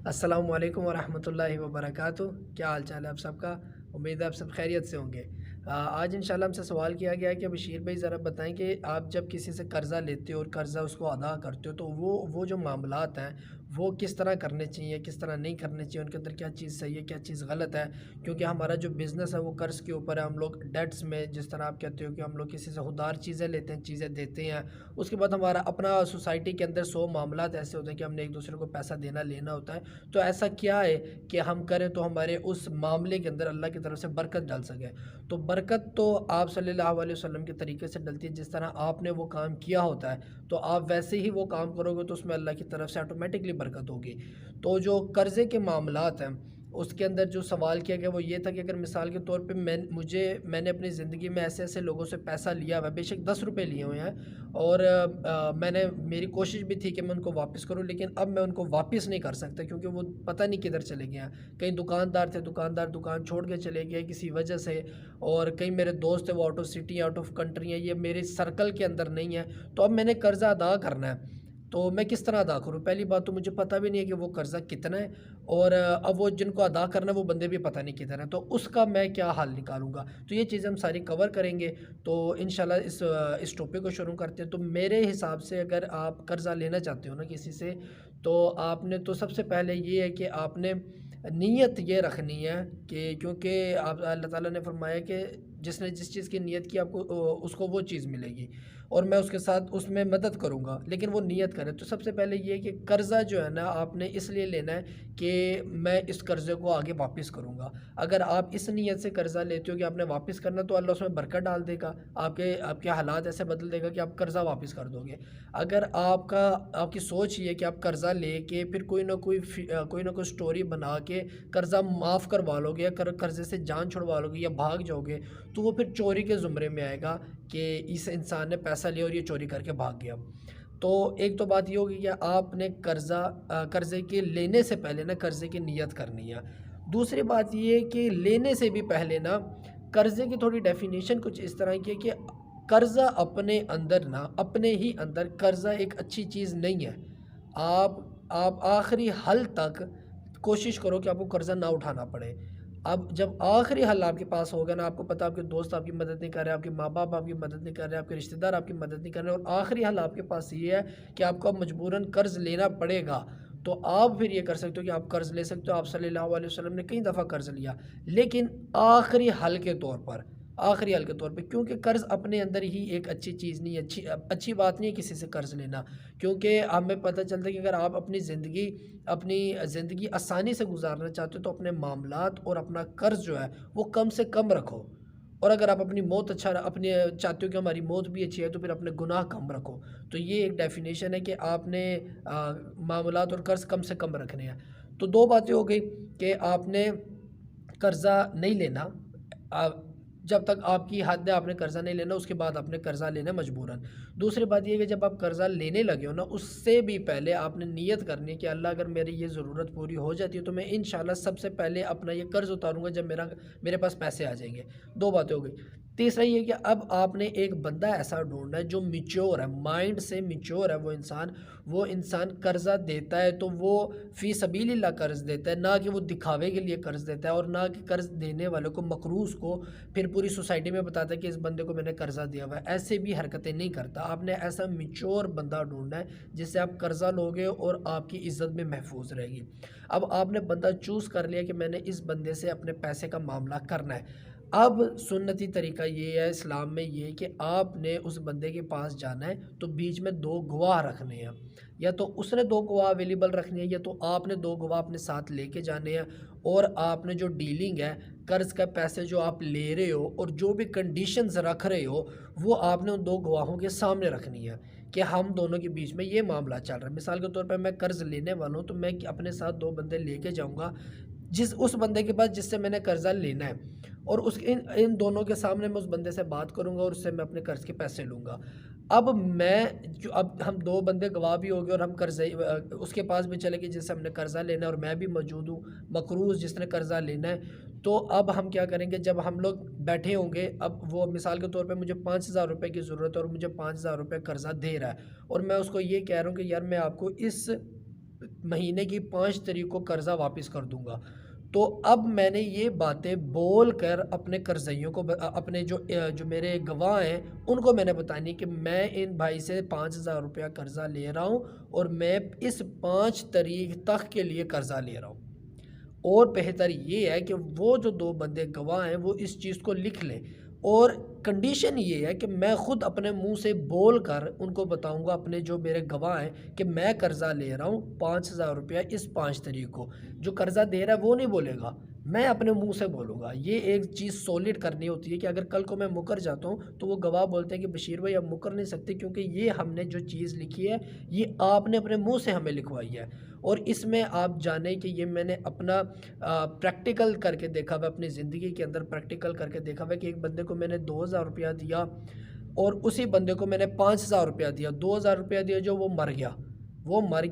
السلام علیکم ورحمۃ اللہ وبرکاتہ۔ کیا حال چال ہے آپ سب کا؟ امید ہے آپ سب خیریت سے ہوں گے۔ آج انشاءاللہ ہم سے سوال کیا گیا ہے کہ بشیر بھائی ذرا بتائیں کہ آپ جب کسی سے قرضہ لیتے ہو اور قرضہ اس کو ادا کرتے ہو تو وہ جو معاملات ہیں وہ کس طرح کرنے چاہیے، کس طرح نہیں کرنے چاہیے، ان کے اندر کیا چیز صحیح ہے، کیا چیز غلط ہے؟ کیونکہ ہمارا جو بزنس ہے وہ قرض کے اوپر ہے، ہم لوگ ڈیٹس میں، جس طرح آپ کہتے ہو کہ ہم لوگ کسی سے ادھار چیزیں لیتے ہیں، چیزیں دیتے ہیں، اس کے بعد ہمارا اپنا سوسائٹی کے اندر 100 معاملات ایسے ہوتے ہیں کہ ہم نے ایک دوسرے کو پیسہ دینا لینا ہوتا ہے۔ تو ایسا کیا ہے کہ ہم کریں تو ہمارے اس معاملے کے اندر اللہ کی طرف سے برکت ڈال سکے؟ تو برکت تو آپ صلی اللہ علیہ وسلم کے طریقے سے ڈلتی ہے، جس طرح آپ نے وہ کام کیا ہوتا ہے تو آپ ویسے ہی وہ کام کرو گے تو اس میں اللہ کی طرف سے آٹومیٹکلی برکت ہوگی۔ تو جو قرضے کے معاملات ہیں اس کے اندر جو سوال کیا گیا وہ یہ تھا کہ اگر مثال کے طور پہ میں نے اپنی زندگی میں ایسے ایسے لوگوں سے پیسہ لیا ہوا ہے، بے شک 10 روپے لیے ہوئے ہیں، اور میری کوشش بھی تھی کہ میں ان کو واپس کروں، لیکن اب میں ان کو واپس نہیں کر سکتا کیونکہ وہ پتہ نہیں کدھر چلے گئے ہیں۔ کئی دکاندار تھے، دکاندار دکان چھوڑ کے چلے گئے کسی وجہ سے، اور کئی میرے دوست تھے وہ out of city, out of country ہیں، یہ میرے سرکل کے اندر نہیں ہے۔ تو اب میں نے قرضہ ادا کرنا ہے تو میں کس طرح ادا کروں؟ پہلی بات تو مجھے پتہ بھی نہیں ہے کہ وہ قرضہ کتنا ہے، اور اب وہ جن کو ادا کرنا ہے وہ بندے بھی پتہ نہیں کدھر ہیں، تو اس کا میں کیا حل نکالوں گا؟ تو یہ چیزیں ہم ساری کور کریں گے۔ تو انشاءاللہ اس ٹاپک کو شروع کرتے ہیں۔ تو میرے حساب سے اگر آپ قرضہ لینا چاہتے ہو نا کسی سے، تو آپ نے تو سب سے پہلے یہ ہے کہ آپ نے نیت یہ رکھنی ہے کہ کیونکہ آپ اللہ تعالیٰ نے فرمایا کہ جس نے جس چیز کی نیت کی آپ کو اس کو وہ چیز ملے گی، اور میں اس کے ساتھ اس میں مدد کروں گا، لیکن وہ نیت کرے۔ تو سب سے پہلے یہ کہ قرضہ جو ہے نا آپ نے اس لیے لینا ہے کہ میں اس قرضے کو آگے واپس کروں گا۔ اگر آپ اس نیت سے قرضہ لیتے ہو کہ آپ نے واپس کرنا تو اللہ اس میں برکت ڈال دے گا، آپ کے حالات ایسے بدل دے گا کہ آپ قرضہ واپس کر دو گے۔ اگر آپ کی سوچ یہ ہے کہ آپ قرضہ لے کے پھر کوئی نہ کوئی سٹوری بنا کے قرضہ معاف کروا لو گے، یا قرضے سے جان چھڑوا لو گے یا بھاگ جاؤ گے، تو وہ پھر چوری کے زمرے میں آئے گا کہ اس انسان نے پیسہ لیا اور یہ چوری کر کے بھاگ گیا۔ تو ایک تو بات یہ ہوگی کہ آپ نے قرضے کے لینے سے پہلے نا قرضے کی نیت کرنی ہے۔ دوسری بات یہ ہے کہ لینے سے بھی پہلے نا قرضے کی تھوڑی ڈیفینیشن کچھ اس طرح کی ہے کہ قرضہ اپنے اندر نا اپنے ہی اندر قرضہ ایک اچھی چیز نہیں ہے۔ آپ آخری حل تک کوشش کرو کہ آپ کو قرضہ نہ اٹھانا پڑے۔ اب جب آخری حل آپ کے پاس ہوگا نا، آپ کو پتہ آپ کے دوست آپ کی مدد نہیں کر رہے، آپ کے ماں باپ آپ کی مدد نہیں کر رہے، آپ کے رشتہ دار آپ کی مدد نہیں کر رہے، اور آخری حل آپ کے پاس یہ ہے کہ آپ کو اب مجبوراً قرض لینا پڑے گا، تو آپ پھر یہ کر سکتے ہو کہ آپ قرض لے سکتے ہو۔ آپ صلی اللہ علیہ وسلم نے کئی دفعہ قرض لیا، لیکن آخری حل کے طور پر کیونکہ قرض اپنے اندر ہی ایک اچھی چیز نہیں ہے، اچھی بات نہیں ہے کسی سے قرض لینا، کیونکہ ہمیں پتہ چلتا ہے کہ اگر آپ اپنی زندگی آسانی سے گزارنا چاہتے ہو تو اپنے معاملات اور اپنا قرض جو ہے وہ کم سے کم رکھو، اور اگر آپ اپنی موت اپنے چاہتے ہو کہ ہماری موت بھی اچھی ہے تو پھر اپنے گناہ کم رکھو۔ تو یہ ایک ڈیفینیشن ہے کہ آپ نے معاملات اور قرض کم سے کم رکھنے ہیں۔ تو دو باتیں ہو گئی کہ آپ نے قرضہ نہیں لینا، جب تک آپ کی حد ہے آپ نے قرضہ نہیں لینا، اس کے بعد آپ نے قرضہ لینا مجبوراً۔ دوسری بات یہ ہے کہ جب آپ قرضہ لینے لگے ہو نا، اس سے بھی پہلے آپ نے نیت کرنی ہے کہ اللہ اگر میری یہ ضرورت پوری ہو جاتی ہے تو میں انشاءاللہ سب سے پہلے اپنا یہ قرض اتاروں گا جب میرے پاس پیسے آ جائیں گے۔ دو باتیں ہو گئی۔ تیسرا یہ کہ اب آپ نے ایک بندہ ایسا ڈھونڈنا ہے جو میچور ہے، مائنڈ سے میچور ہے، وہ انسان قرضہ دیتا ہے تو وہ فی سبیل اللہ قرض دیتا ہے، نہ کہ وہ دکھاوے کے لیے قرض دیتا ہے، اور نہ کہ قرض دینے والے کو مقروض کو پھر پوری سوسائٹی میں بتاتا ہے کہ اس بندے کو میں نے قرضہ دیا ہوا ہے۔ ایسے بھی حرکتیں نہیں کرتا۔ آپ نے ایسا میچور بندہ ڈھونڈنا ہے جس سے آپ قرضہ لوگے اور آپ کی عزت میں محفوظ رہے گی۔ اب آپ نے بندہ چوز کر لیا کہ میں نے اس بندے سے اپنے پیسے کا معاملہ کرنا ہے۔ اب سنتی طریقہ یہ ہے اسلام میں یہ کہ آپ نے اس بندے کے پاس جانا ہے تو بیچ میں دو گواہ رکھنے ہیں، یا تو اس نے دو گواہ اویلیبل رکھنے ہیں یا تو آپ نے دو گواہ اپنے ساتھ لے کے جانے ہیں، اور آپ نے جو ڈیلنگ ہے، قرض کا پیسے جو آپ لے رہے ہو اور جو بھی کنڈیشنز رکھ رہے ہو وہ آپ نے ان دو گواہوں کے سامنے رکھنی ہے کہ ہم دونوں کے بیچ میں یہ معاملہ چل رہا ہے۔ مثال کے طور پر میں قرض لینے والا ہوں تو میں اپنے ساتھ دو بندے لے کے جاؤں گا، اس بندے کے پاس جس سے میں نے قرضہ لینا ہے، اور ان دونوں کے سامنے میں اس بندے سے بات کروں گا اور اس سے میں اپنے قرض کے پیسے لوں گا۔ اب ہم دو بندے گواہ بھی ہو گئے اور ہم اس کے پاس بھی چلے گئے جس سے ہم نے قرضہ لینا ہے، اور میں بھی موجود ہوں، مقروض جس نے قرضہ لینا ہے۔ تو اب ہم کیا کریں گے، جب ہم لوگ بیٹھے ہوں گے، اب وہ مثال کے طور پہ مجھے 5,000 روپے کی ضرورت ہے اور مجھے 5,000 روپے قرضہ دے رہا ہے، اور میں اس کو یہ کہہ رہا ہوں کہ یار میں آپ کو اس مہینے کی 5 تاریخ کو قرضہ واپس کر دوں گا۔ تو اب میں نے یہ باتیں بول کر اپنے قرضیوں کو اپنے جو میرے گواہ ہیں ان کو میں نے بتانی کہ میں ان بھائی سے 5,000 روپیہ قرضہ لے رہا ہوں اور میں اس 5 تاریخ تک کے لیے قرضہ لے رہا ہوں۔ اور بہتر یہ ہے کہ وہ جو 2 بندے گواہ ہیں وہ اس چیز کو لکھ لیں، اور کنڈیشن یہ ہے کہ میں خود اپنے منہ سے بول کر ان کو بتاؤں گا، اپنے جو میرے گواہ ہیں، کہ میں قرضہ لے رہا ہوں 5,000 روپیہ اس 5 تاریخ کو۔ جو قرضہ دے رہا ہے وہ نہیں بولے گا، میں اپنے منہ سے بولوں گا۔ یہ ایک چیز سولڈ کرنی ہوتی ہے کہ اگر کل کو میں مکر جاتا ہوں تو وہ گواہ بولتے ہیں کہ بشیر بھائی اب مکر نہیں سکتے، کیونکہ یہ ہم نے جو چیز لکھی ہے یہ آپ نے اپنے منہ سے ہمیں لکھوائی ہے۔ اور اس میں آپ جانیں کہ یہ میں نے اپنا پریکٹیکل کر کے دیکھا ہوا، اپنی زندگی کے اندر پریکٹیکل کر کے دیکھا ہوا کہ ایک بندے کو میں نے 2,000 روپیہ دیا اور اسی بندے کو میں نے 5,000 روپیہ دیا۔ 2,000 روپیہ دیا جو وہ مر گیا،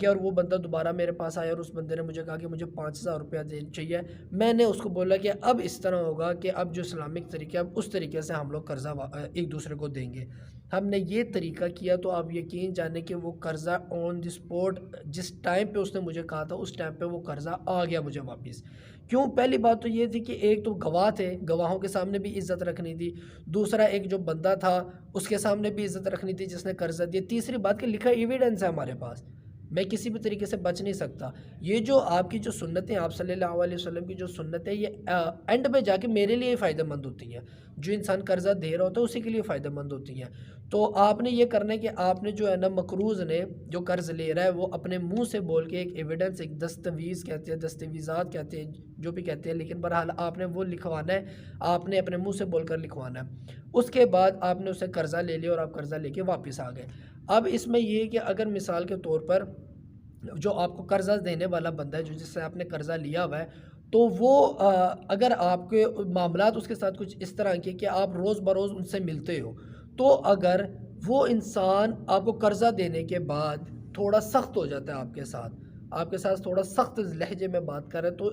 اور وہ بندہ دوبارہ میرے پاس آیا اور اس بندے نے مجھے کہا کہ مجھے 5,000 روپیہ چاہیے۔ میں نے اس کو بولا کہ اب اس طرح ہوگا کہ اب جو اسلامک طریقہ ہے اس طریقے سے ہم لوگ قرضہ ایک دوسرے کو دیں گے۔ ہم نے یہ طریقہ کیا تو آپ یقین جانیں کہ وہ قرضہ آن دی اسپوٹ جس ٹائم پہ اس نے مجھے کہا تھا اس ٹائم پہ وہ قرضہ آ گیا مجھے واپس۔ کیوں؟ پہلی بات تو یہ تھی کہ ایک تو گواہ تھے، گواہوں کے سامنے بھی عزت رکھنی تھی۔ دوسرا ایک جو بندہ تھا اس کے سامنے بھی عزت رکھنی تھی جس نے قرضہ دیا۔ تیسری بات کہ لکھا ایویڈنس ہے ہمارے پاس، میں کسی بھی طریقے سے بچ نہیں سکتا۔ یہ جو آپ کی جو سنتیں، آپ صلی اللہ علیہ وسلم کی جو سنتیں، یہ اینڈ پہ جا کے میرے لیے فائدہ مند ہوتی ہیں۔ جو انسان قرضہ دے رہا ہوتا ہے اسی کے لیے فائدہ مند ہوتی ہیں۔ تو آپ نے یہ کرنا ہے کہ آپ نے جو ہے نا مقروض نے جو قرض لے رہا ہے وہ اپنے منہ سے بول کے ایک ایویڈنس، ایک دستاویز کہتے ہیں، دستاویزات کہتے ہیں، جو بھی کہتے ہیں، لیکن بہرحال آپ نے وہ لکھوانا ہے، آپ نے اپنے منہ سے بول کر لکھوانا ہے۔ اس کے بعد آپ نے اسے قرضہ لے لیا اور آپ قرضہ لے کے واپس آ گئے۔ اب اس میں یہ کہ اگر مثال کے طور پر جو آپ کو قرضہ دینے والا بندہ ہے، جو جس سے آپ نے قرضہ لیا ہوا ہے، تو وہ اگر آپ کے معاملات اس کے ساتھ کچھ اس طرح کے کہ آپ روز بروز ان سے ملتے ہو، تو اگر وہ انسان آپ کو قرضہ دینے کے بعد تھوڑا سخت ہو جاتا ہے آپ کے ساتھ تھوڑا سخت لہجے میں بات کر رہے تو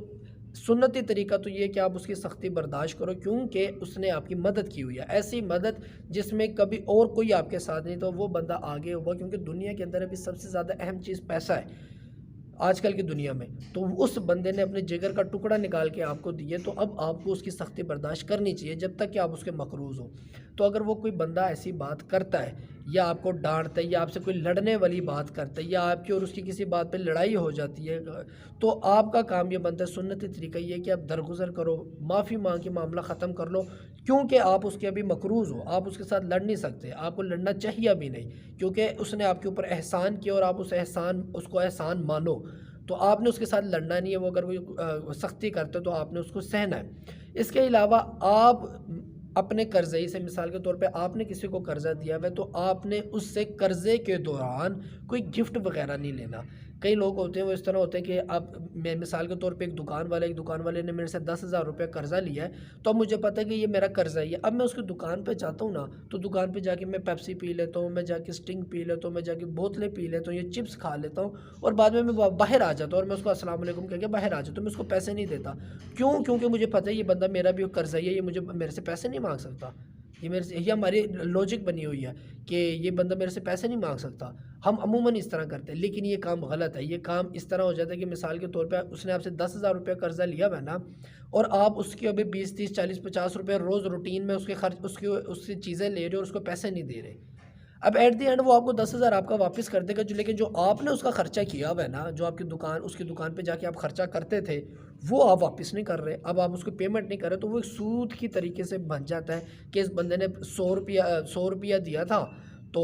سنتی طریقہ تو یہ کہ آپ اس کی سختی برداشت کرو، کیونکہ اس نے آپ کی مدد کی ہوئی ہے، ایسی مدد جس میں کبھی اور کوئی آپ کے ساتھ نہیں، تو وہ بندہ آگے ہوگا، کیونکہ دنیا کے اندر ابھی سب سے زیادہ اہم چیز پیسہ ہے آج کل کی دنیا میں۔ تو اس بندے نے اپنے جگر کا ٹکڑا نکال کے آپ کو دیے، تو اب آپ کو اس کی سختی برداشت کرنی چاہیے جب تک کہ آپ اس کے مقروض ہو۔ تو اگر وہ کوئی بندہ ایسی بات کرتا ہے یا آپ کو ڈانٹتا ہے یا آپ سے کوئی لڑنے والی بات کرتا ہے یا آپ کی اور اس کی کسی بات پہ لڑائی ہو جاتی ہے، تو آپ کا کام یہ بنتا ہے، سنتی طریقہ یہ کہ آپ درگزر کرو، معافی مانگ کے معاملہ ختم کر لو، کیونکہ آپ اس کے ابھی مقروض ہو، آپ اس کے ساتھ لڑ نہیں سکتے، آپ کو لڑنا چاہیے بھی نہیں، کیونکہ اس نے آپ کے اوپر احسان کیا اور آپ اس کو احسان مانو، تو آپ نے اس کے ساتھ لڑنا نہیں ہے۔ وہ اگر کوئی سختی کرتے تو آپ نے اس کو سہنا ہے۔ اس کے علاوہ آپ اپنے قرضے سے، مثال کے طور پہ آپ نے کسی کو قرضہ دیا ہوا ہے تو آپ نے اس سے قرضے کے دوران کوئی گفٹ وغیرہ نہیں لینا۔ کئی لوگ ہوتے ہیں وہ اس طرح ہوتے ہیں کہ اب میں مثال کے طور پہ ایک دکان والے نے میرے سے 10,000 روپے قرضہ لیا ہے، تو اب مجھے پتہ ہے کہ یہ میرا قرضہ ہی ہے۔ اب میں اس کی دکان پہ جاتا ہوں نا، تو دکان پہ جا کے میں پیپسی پی لیتا ہوں، میں جا کے اسٹنگ پی لیتا ہوں، میں جا کے بوتلیں پی لیتا ہوں، یہ چپس کھا لیتا ہوں، اور بعد میں باہر آ جاتا ہوں اور میں اس کو السلام علیکم کہہ کے باہر آ جاتا ہوں، میں اس کو پیسے نہیں دیتا۔ کیوں؟ کیونکہ مجھے پتہ ہے یہ بندہ میرا بھی قرضہ ہے، یہ مجھے میرے سے پیسے نہیں مانگ سکتا۔ یہ ہماری لاجک بنی ہوئی ہے کہ یہ بندہ میرے سے پیسے نہیں مانگ سکتا۔ ہم عموماً اس طرح کرتے ہیں، لیکن یہ کام غلط ہے۔ یہ کام اس طرح ہو جاتا ہے کہ مثال کے طور پہ اس نے آپ سے 10,000 روپے قرضہ لیا ہوا ہے نا، اور آپ اس کے ابھی 20 30 40 50 روپے روز روٹین میں اس کے خرچ اس کی چیزیں لے رہے ہو اور اس کو پیسے نہیں دے رہے۔ اب ایٹ دی اینڈ وہ آپ کو 10,000 آپ کا واپس کر دے گا، لیکن جو آپ نے اس کا خرچہ کیا ہوا ہے نا، جو آپ کی اس کی دکان پہ جا کے آپ خرچہ کرتے تھے وہ آپ واپس نہیں کر رہے، اب آپ اس کو پیمنٹ نہیں کر رہے، تو وہ ایک سود کی طریقے سے بن جاتا ہے کہ اس بندے نے 100 روپیہ دیا تھا، تو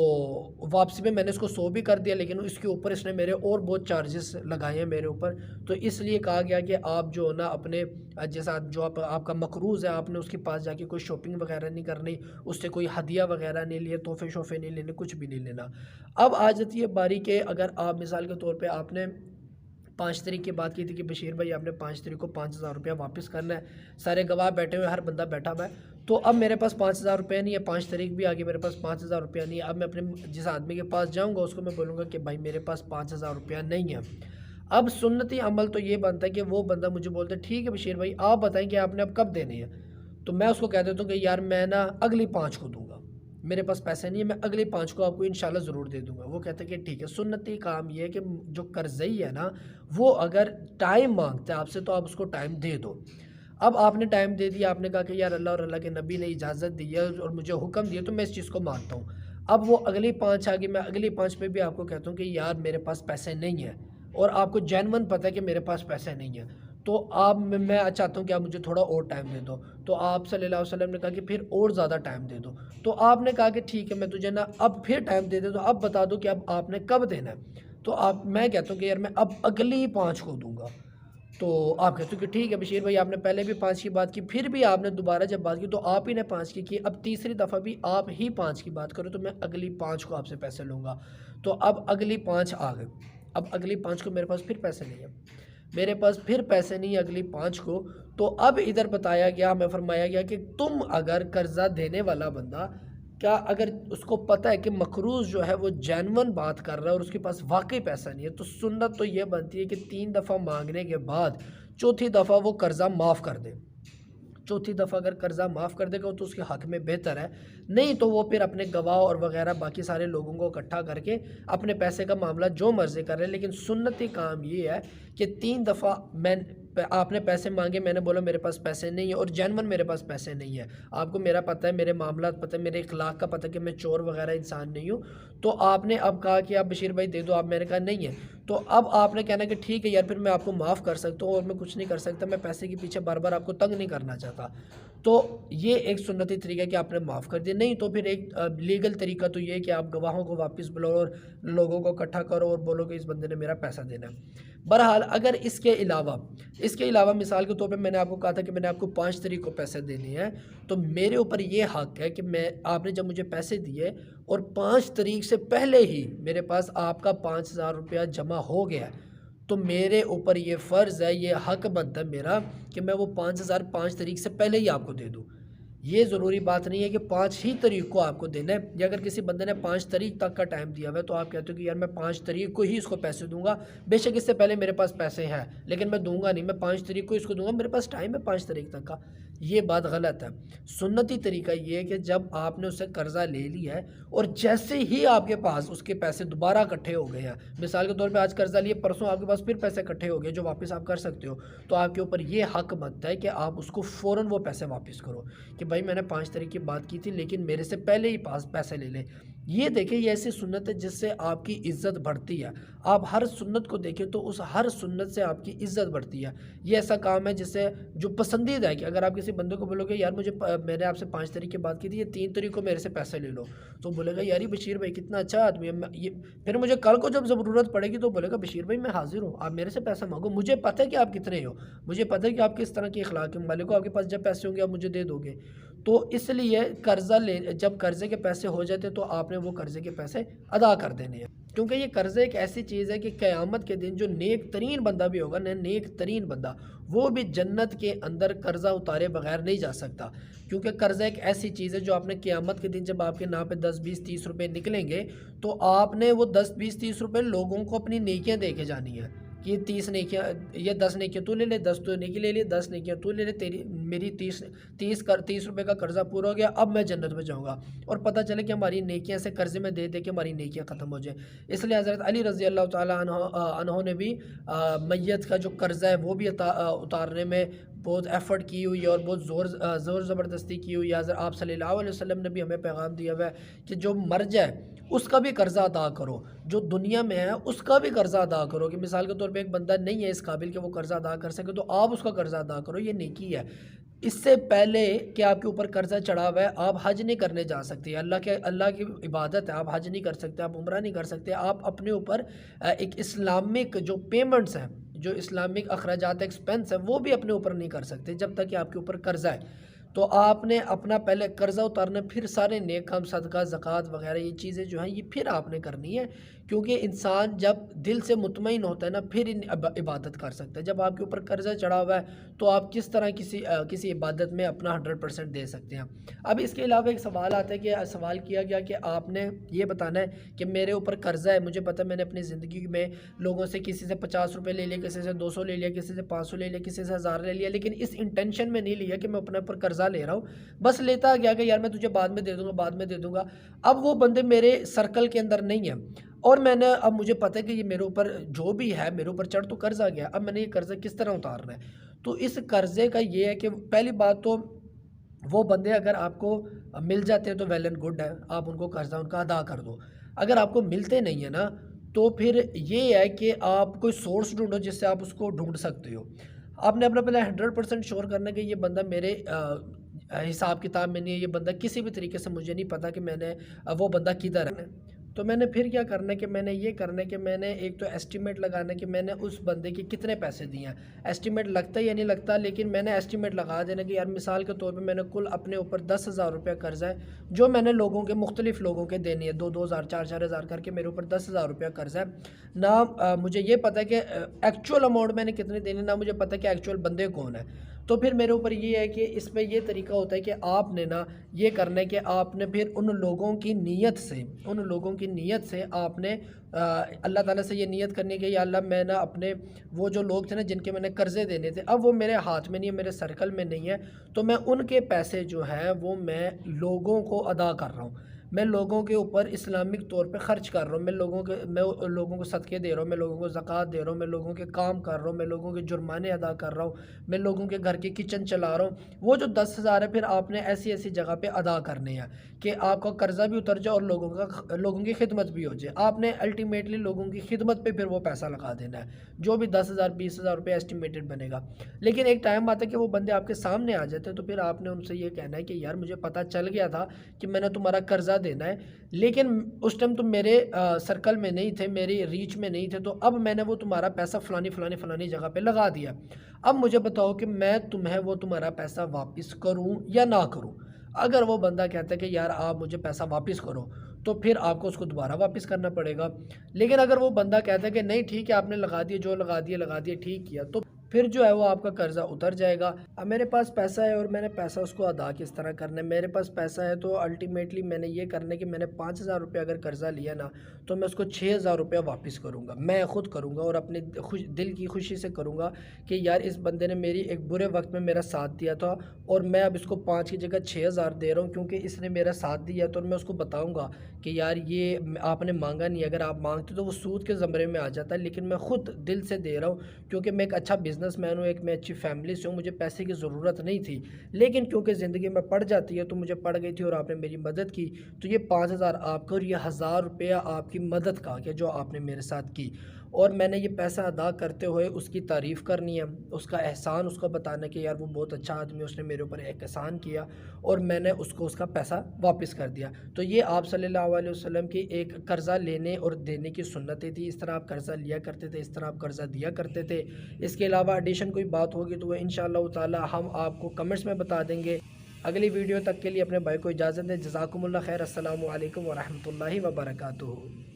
واپسی میں نے اس کو 100 بھی کر دیا، لیکن اس کے اوپر اس نے میرے اور بہت چارجز لگائے ہیں میرے اوپر۔ تو اس لیے کہا گیا کہ آپ جو نا اپنے جیسا جو آپ کا مقروض ہے، آپ نے اس کے پاس جا کے کوئی شاپنگ وغیرہ نہیں کرنی، اس سے کوئی ہدیہ وغیرہ نہیں لیے، تحفے شوفے نہیں لینے، کچھ بھی نہیں لینا۔ اب آ جاتی ہے باری کہ اگر آپ مثال کے طور پہ آپ نے 5 تاریخ کی بات کی تھی کہ بشیر بھائی آپ نے 5 تاریخ کو 5,000 روپیہ واپس کرنا ہے، سارے گواہ بیٹھے ہوئے، ہر بندہ بیٹھا ہوا ہے، تو اب میرے پاس 5,000 روپیہ نہیں ہے، 5 تاریخ بھی آگے، میرے پاس 5,000 روپیہ نہیں ہے۔ اب میں اپنے جس آدمی کے پاس جاؤں گا اس کو میں بولوں گا کہ بھائی میرے پاس 5,000 روپیہ نہیں ہے۔ اب سنتی عمل تو یہ بنتا ہے کہ وہ بندہ مجھے بولتا ہے ٹھیک ہے بشیر بھائی آپ بتائیں کہ آپ نے اب کب دینے ہیں، تو میں اس کو کہہ دیتا ہوں کہ یار میں نا اگلی 5 کو دوں گا، میرے پاس پیسے نہیں ہے، میں اگلے 5 کو آپ کو انشاءاللہ ضرور دے دوں گا۔ وہ کہتے ہیں کہ ٹھیک ہے۔ سنتی کام یہ ہے کہ جو قرضئی ہے نا، وہ اگر ٹائم مانگتا ہے آپ سے تو آپ اس کو ٹائم دے دو۔ اب آپ نے ٹائم دے دیا، آپ نے کہا کہ یار اللہ اور اللہ کے نبی نے اجازت دی ہے اور مجھے حکم دیا تو میں اس چیز کو مانتا ہوں۔ اب وہ اگلی 5 آگے، میں اگلی 5 پہ بھی آپ کو کہتا ہوں کہ یار میرے پاس پیسے نہیں ہیں، اور آپ کو جینون پتہ ہے کہ میرے پاس پیسے نہیں ہیں، تو آپ میں چاہتا ہوں کہ آپ مجھے تھوڑا اور ٹائم دے دو۔ تو آپ صلی اللہ علیہ وسلم نے کہا کہ پھر اور زیادہ ٹائم دے دو۔ تو آپ نے کہا کہ ٹھیک ہے میں تجھے نا اب پھر ٹائم دے دے، تو اب بتا دو کہ اب آپ نے کب دینا ہے۔ تو میں کہتا ہوں کہ یار میں اب اگلی 5 کو دوں گا۔ تو آپ کہتے ہو کہ ٹھیک ہے بشیر بھائی، آپ نے پہلے بھی 5 کی بات کی، پھر بھی آپ نے دوبارہ جب بات کی تو آپ ہی نے 5 کی، اب تیسری دفعہ بھی آپ ہی 5 کی بات کرو تو میں اگلی 5 کو آپ سے پیسے لوں گا۔ تو اب اگلی 5 آ گئے، اب اگلی 5 کو میرے پاس پھر پیسے نہیں ہیں، میرے پاس پھر پیسے نہیں ہیں اگلی 5 کو۔ تو اب ادھر بتایا گیا، ہمیں فرمایا گیا کہ تم اگر قرضہ دینے والا بندہ، کیا اگر اس کو پتہ ہے کہ مقروض جو ہے وہ جینون بات کر رہا ہے اور اس کے پاس واقعی پیسہ نہیں ہے، تو سنت تو یہ بنتی ہے کہ 3 دفعہ مانگنے کے بعد چوتھی دفعہ وہ قرضہ معاف کر دے۔ چوتھی دفعہ اگر قرضہ معاف کر دے گا تو اس کے حق میں بہتر ہے، نہیں تو وہ پھر اپنے گواہ اور وغیرہ باقی سارے لوگوں کو اکٹھا کر کے اپنے پیسے کا معاملہ جو مرضی کر رہے ہیں۔ لیکن سنتی کام یہ ہے کہ 3 دفعہ آپ نے پیسے مانگے، میں نے بولا میرے پاس پیسے نہیں ہیں اور جینون میرے پاس پیسے نہیں ہیں، آپ کو میرا پتہ ہے، میرے معاملات پتہ ہے، میرے اخلاق کا پتہ ہے کہ میں چور وغیرہ انسان نہیں ہوں، تو آپ نے اب کہا کہ آپ بشیر بھائی دے دو، آپ، میں نے کہا نہیں ہے، تو اب آپ نے کہنا کہ ٹھیک ہے یار پھر میں آپ کو معاف کر سکتا ہوں اور میں کچھ نہیں کر سکتا، میں پیسے کے پیچھے بار بار آپ کو تنگ نہیں کرنا چاہتا۔ تو یہ ایک سنتی طریقہ ہے کہ آپ نے معاف کر دیا، نہیں تو پھر ایک لیگل طریقہ تو یہ ہے کہ آپ گواہوں کو واپس بلاؤ اور لوگوں کو اکٹھا کرو اور بولو کہ اس بندے نے میرا پیسہ دینا ہے۔ بہرحال اگر اس کے علاوہ مثال کے طور پہ میں نے آپ کو کہا تھا کہ میں نے آپ کو 5 تاریخ کو پیسے دینے ہیں، تو میرے اوپر یہ حق ہے کہ آپ نے جب مجھے پیسے دیے اور 5 تاریخ سے پہلے ہی میرے پاس آپ کا 5,000 روپیہ جمع ہو گیا ہے، تو میرے اوپر یہ فرض ہے، یہ حق بنتا ہے میرا کہ میں وہ 5,000 5 تاریخ سے پہلے ہی آپ کو دے دوں۔ یہ ضروری بات نہیں ہے کہ 5 ہی تاریخ کو آپ کو دینا ہے، یا اگر کسی بندے نے 5 تاریخ تک کا ٹائم دیا ہوا ہے تو آپ کہتے ہو کہ یار میں 5 تاریخ کو ہی اس کو پیسے دوں گا، بے شک اس سے پہلے میرے پاس پیسے ہیں لیکن میں دوں گا نہیں، میں 5 تاریخ کو اس کو دوں گا، میرے پاس ٹائم ہے 5 تاریخ تک کا۔ یہ بات غلط ہے۔ سنتی طریقہ یہ ہے کہ جب آپ نے اس سے قرضہ لے لیا ہے اور جیسے ہی آپ کے پاس اس کے پیسے دوبارہ اکٹھے ہو گئے ہیں، مثال کے طور پہ آج قرضہ لیے، پرسوں آپ کے پاس پھر پیسے اکٹھے ہو گئے جو واپس آپ کر سکتے ہو، تو آپ کے اوپر یہ حق بنتا ہے کہ آپ اس کو فوراً وہ پیسے واپس کرو کہ بھائی میں نے 5 تاریخ کی بات کی تھی لیکن میرے سے پہلے ہی پاس پیسے لے لیں۔ یہ دیکھیں، یہ ایسی سنت ہے جس سے آپ کی عزت بڑھتی ہے۔ آپ ہر سنت کو دیکھیں تو اس ہر سنت سے آپ کی عزت بڑھتی ہے۔ یہ ایسا کام ہے جس سے جو پسندیدہ ہے کہ اگر آپ کسی بندے کو بولو گے یار میں نے آپ سے 5 تاریخ کی بات کی تھی، یہ 3 تاریخ کو میرے سے پیسے لے لو، تو بولے گا یار بشیر بھائی کتنا اچھا آدمی ہے، پھر مجھے کل کو جب ضرورت پڑے گی تو بولے گا بشیر بھائی میں حاضر ہوں، آپ میرے سے پیسہ مانگو، مجھے پتہ ہے کہ آپ کتنے ہو، مجھے پتہ ہے کہ آپ کس طرح کے اخلاق کے مالک ہو، آپ کے پاس جب پیسے ہوں گے آپ مجھے دے دو گے۔ تو اس لیے جب قرضے کے پیسے ہو جاتے تو آپ نے وہ قرضے کے پیسے ادا کر دینے ہیں، کیونکہ یہ قرضے ایک ایسی چیز ہے کہ قیامت کے دن جو نیک ترین بندہ بھی ہوگا نا، نیک ترین بندہ، وہ بھی جنت کے اندر قرضہ اتارے بغیر نہیں جا سکتا، کیونکہ قرضہ ایک ایسی چیز ہے جو آپ نے قیامت کے دن جب آپ کے نام پہ 10 20 30 روپے نکلیں گے تو آپ نے وہ 10 20 30 روپے لوگوں کو اپنی نیکیاں دے کے جانی ہیں کہ 30 نیکیاں، یہ 10 نیکیاں تو لے لے، 10 تو نیکی لے لی، 10 نیکیاں تو لے لے، میری 30 روپے کا قرضہ پورا ہو گیا، اب میں جنت میں جاؤں گا، اور پتہ چلے کہ ہماری نیکیاں سے قرضے میں دے دے کے ہماری نیکیاں ختم ہو جائیں۔ اس لیے حضرت علی رضی اللہ تعالیٰ عنہ نے بھی میت کا جو قرضہ ہے وہ بھی اتارنے میں بہت ایفرٹ کی ہوئی ہے اور بہت زور زبردستی کی ہوئی ہے۔ حضرت آپ صلی اللہ علیہ وسلم نے بھی ہمیں پیغام دیا ہوا ہے کہ جو مر جائے اس کا بھی قرضہ ادا کرو، جو دنیا میں ہے اس کا بھی قرضہ ادا کرو، کہ مثال کے طور پہ ایک بندہ نہیں ہے اس قابل کہ وہ قرضہ ادا کر سکے تو آپ اس کا قرضہ ادا کرو، یہ نیکی ہے۔ اس سے پہلے کہ آپ کے اوپر قرضہ چڑھا ہوا ہے، آپ حج نہیں کرنے جا سکتے، اللہ کی عبادت ہے، آپ حج نہیں کر سکتے، آپ عمرہ نہیں کر سکتے، آپ اپنے اوپر ایک اسلامک جو پیمنٹس ہیں، جو اسلامک اخراجات ایکسپینس ہے وہ بھی اپنے اوپر نہیں کر سکتے جب تک کہ آپ کے اوپر قرضہ ہے۔ تو آپ نے اپنا پہلے قرضہ اتارنا، پھر سارے نیک کام، صدقہ، زکوٰۃ وغیرہ یہ چیزیں جو ہیں یہ پھر آپ نے کرنی ہے، کیونکہ انسان جب دل سے مطمئن ہوتا ہے نا پھر عبادت کر سکتا ہے۔ جب آپ کے اوپر قرضہ چڑھا ہوا ہے تو آپ کس طرح کسی عبادت میں اپنا 100% دے سکتے ہیں؟ اب اس کے علاوہ ایک سوال آتا ہے کہ سوال کیا گیا کہ آپ نے یہ بتانا ہے کہ میرے اوپر قرضہ ہے، مجھے پتہ میں نے اپنی زندگی میں لوگوں سے کسی سے 50 روپے لے لیا، کسی سے 200 لے لیا، کسی سے 500 لے لیا، کسی سے 1000 لے لیا، لیکن اس انٹینشن میں نہیں لیا کہ میں اپنے اوپر قرضہ لے رہا ہوں، بس لیتا گیا کہ یار میں تجھے بعد میں دے دوں گا، بعد میں دے دوں گا۔ اب وہ بندے میرے سرکل کے اندر نہیں ہیں، اور میں نے اب مجھے پتہ ہے کہ یہ میرے اوپر جو بھی ہے میرے اوپر چڑھ تو قرضہ گیا، اب میں نے یہ قرضہ کس طرح اتارنا ہے؟ تو اس قرضے کا یہ ہے کہ پہلی بات تو وہ بندے اگر آپ کو مل جاتے ہیں تو ویل اینڈ گڈ ہے، آپ ان کو قرضہ ان کا ادا کر دو۔ اگر آپ کو ملتے نہیں ہیں نا تو پھر یہ ہے کہ آپ کوئی سورس ڈھونڈو جس سے آپ اس کو ڈھونڈ سکتے ہو۔ آپ نے اپنا پہلے 100% شور کرنا کہ یہ بندہ میرے حساب کتاب میں نہیں ہے، یہ بندہ کسی بھی طریقے سے مجھے نہیں پتا کہ میں نے وہ بندہ کدھر ہے۔ تو میں نے پھر کیا کرنا ہے کہ میں نے یہ کرنا ہے کہ میں نے ایک تو ایسٹیمیٹ لگانا ہے کہ میں نے اس بندے کے کتنے پیسے دیے ہیں۔ ایسٹیمیٹ لگتا یا نہیں لگتا، لیکن میں نے ایسٹیمیٹ لگا دینا کہ یار مثال کے طور پہ میں نے کل اپنے اوپر 10,000 روپیہ قرضہ ہے جو میں نے لوگوں کے مختلف لوگوں کے دینے ہیں، 2,000 4,000 کر کے میرے اوپر 10,000 روپیہ قرضہ ہے۔ نہ مجھے یہ پتہ ہے کہ ایکچوئل اماؤنٹ میں نے کتنے دینے، نہ مجھے پتہ ہے کہ ایکچوئل بندے کون ہیں۔ تو پھر میرے اوپر یہ ہے کہ اس میں یہ طریقہ ہوتا ہے کہ آپ نے نا یہ کرنا ہے کہ آپ نے پھر ان لوگوں کی نیت سے آپ نے اللہ تعالیٰ سے یہ نیت کرنی ہے کہ یا اللہ میں نا اپنے وہ جو لوگ تھے نا جن کے میں نے قرضے دینے تھے اب وہ میرے ہاتھ میں نہیں ہے، میرے سرکل میں نہیں ہے، تو میں ان کے پیسے جو ہیں وہ میں لوگوں کو ادا کر رہا ہوں، میں لوگوں کے اوپر اسلامک طور پہ خرچ کر رہا ہوں، میں لوگوں کو صدقے دے رہا ہوں، میں لوگوں کو زکوٰۃ دے رہا ہوں، میں لوگوں کے کام کر رہا ہوں، میں لوگوں کے جرمانے ادا کر رہا ہوں، میں لوگوں کے گھر کے کچن چلا رہا ہوں۔ وہ جو 10,000 ہے پھر آپ نے ایسی جگہ پہ ادا کرنے ہیں کہ آپ کا قرضہ بھی اتر جائے اور لوگوں کی خدمت بھی ہو جائے۔ آپ نے الٹیمیٹلی لوگوں کی خدمت پہ پھر وہ پیسہ لگا دینا ہے جو بھی 10,000 20,000 روپے ایسٹیمیٹڈ بنے گا۔ لیکن ایک ٹائم آتا ہے کہ وہ بندے آپ کے سامنے آ جاتے ہیں تو پھر آپ نے ان سے یہ کہنا ہے کہ یار مجھے پتہ چل گیا تھا کہ میں نے تمہارا قرضہ دینا ہے، لیکن اس ٹائم تم میرے سرکل میں نہیں تھے، میری ریچ میں نہیں تھے، تو اب میں نے وہ تمہارا پیسہ فلانی جگہ پہ لگا دیا۔ اب مجھے بتاؤ کہ میں تمہیں وہ تمہارا پیسہ واپس کروں یا نہ کروں؟ اگر وہ بندہ کہتا ہے کہ یار آپ مجھے پیسہ واپس کرو تو پھر آپ کو اس کو دوبارہ واپس کرنا پڑے گا، لیکن اگر وہ بندہ کہتا ہے کہ نہیں ٹھیک ہے آپ نے لگا دیے، جو لگا دیے ٹھیک کیا، تو پھر جو ہے وہ آپ کا قرضہ اتر جائے گا۔ اب میرے پاس پیسہ ہے اور میں نے پیسہ اس کو ادا کس طرح کرنا ہے؟ میرے پاس پیسہ ہے تو الٹیمیٹلی میں نے یہ کرنا ہے کہ میں نے 5,000 روپے اگر قرضہ لیا نا تو میں اس کو 6,000 روپیہ واپس کروں گا، میں خود کروں گا اور اپنے دل کی خوشی سے کروں گا کہ یار اس بندے نے میری ایک برے وقت میں میرا ساتھ دیا تھا اور میں اب اس کو 5 کی جگہ 6,000 دے رہا ہوں کیونکہ اس نے میرا ساتھ دیا، تو میں اس کو بتاؤں گا کہ یار یہ آپ نے مانگا نہیں، اگر آپ مانگتے تو وہ سود کے زمرے میں آ جاتا ہے، لیکن میں خود دل سے دے رہا ہوں کیونکہ میں ایک اچھا بزنس مین ہوں، ایک میں اچھی فیملی سے ہوں، مجھے پیسے کی ضرورت نہیں تھی، لیکن کیونکہ زندگی میں پڑ جاتی ہے تو مجھے پڑ گئی تھی اور آپ نے میری مدد کی، تو یہ 5,000 آپ کا اور یہ 1,000 روپیہ آپ کی مدد کا کہ جو آپ نے میرے ساتھ کی، اور میں نے یہ پیسہ ادا کرتے ہوئے اس کی تعریف کرنی ہے، اس کا احسان اس کو بتانا کہ یار وہ بہت اچھا آدمی ہے، اس نے میرے اوپر ایک احسان کیا اور میں نے اس کو اس کا پیسہ واپس کر دیا۔ تو یہ آپ صلی اللہ علیہ وسلم کی ایک قرضہ لینے اور دینے کی سنتیں تھی، اس طرح آپ قرضہ لیا کرتے تھے، اس طرح آپ قرضہ دیا کرتے تھے۔ اس کے علاوہ ایڈیشن کوئی بات ہوگی تو وہ انشاءاللہ تعالی ہم آپ کو کمنٹس میں بتا دیں گے۔ اگلی ویڈیو تک کے لیے اپنے بھائی کو اجازت دیں۔ جزاکم اللہ خیر۔ السلام علیکم ورحمۃ اللہ وبرکاتہ۔